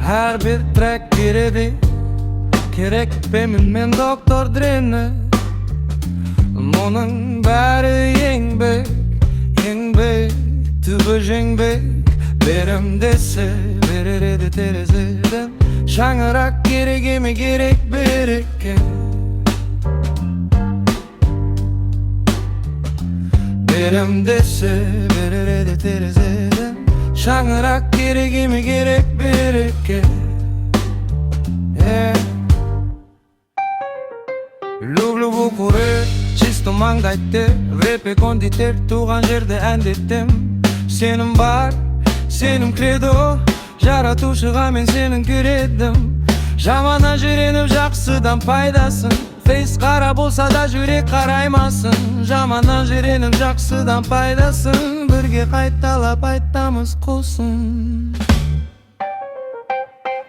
Her bir track giredi Kerek men Dr. Dre'ni Munun bäri Eng bek Tübü jengbek Berim dese Verir edi terezeden Şangırak geregimi gerek bereke Berim dese Verir edi terezeden Şangırak geregimi gerek bereke Люблю букуры, чисто маңдайды Рэпе кондитер, туған жерде әндеттім Сенім бар, сенім кредо Жаратушыға мен сенің көредім Жамана жиреніп жақсыдан пайдасын Фейс қара болса да жүрек қараймасын Жамана жиреніп жақсыдан пайдасын Бірге қайталап айтамыз қосын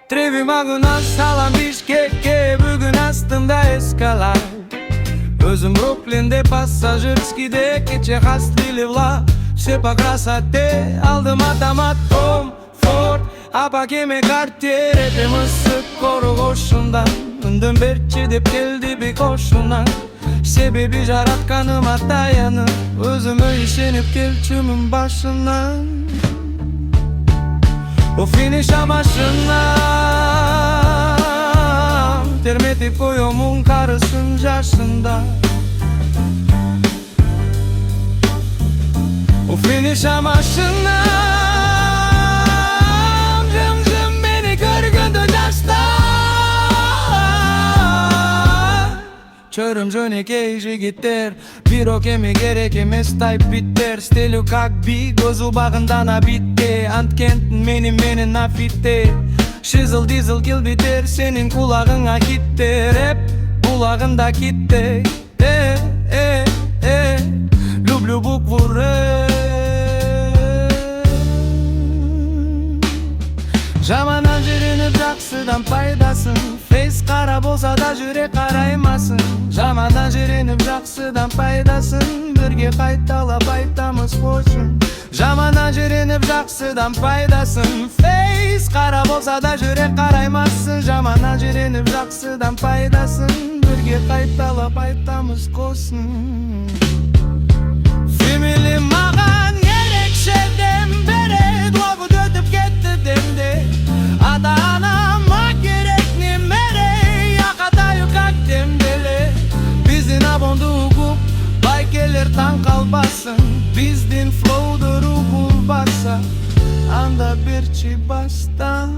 Треви Магуна салам Бишкекке Бүгін астымда эскалай Өзім Бруклинде пассажирскийде Кече хастили вла Все по красоте Алдым атамат комфорт Апа кеме картер Эпе мысык кору кошундан Үндім берчи деп келди бик ошунан Себеби жаратканыма таянып Өзүмө ишенип келчүмүн башынан O finişa başından Termetip koyumun karısın yaşında O finişa başından Cım beni kırgındı yaşta Çörüm жөнекей жигиттер Бирок эми керек эмес тайп-биттер Стилю как би, көзү багындана битте Анткенттин менин нафитте Шизыл дизыл килбитер Сенин кулагыңа киттер Эп кулагында китте Люблю букву Р Жаманан жиренип жаксыдан пайдасын Фейс кара болса да жүрек караймасын Жаманан жиренип жаксыдан пайдасын Бирге кайталап айтамыз кошун Жаманан жиренип жаксыдан пайдасын Фейс кара болса да жүрек караймасын Жаманан жиренип жаксыдан пайдасын Бирге кайталап айтамыз кошун Фемили маған ерекше дем берет Уагыт өтүп кетти демде Ата-анама керек немере Якатаю как демделе Биздин абондугу байкелер таң калбасын Биздин флоудору бул барса Анда берчи бастан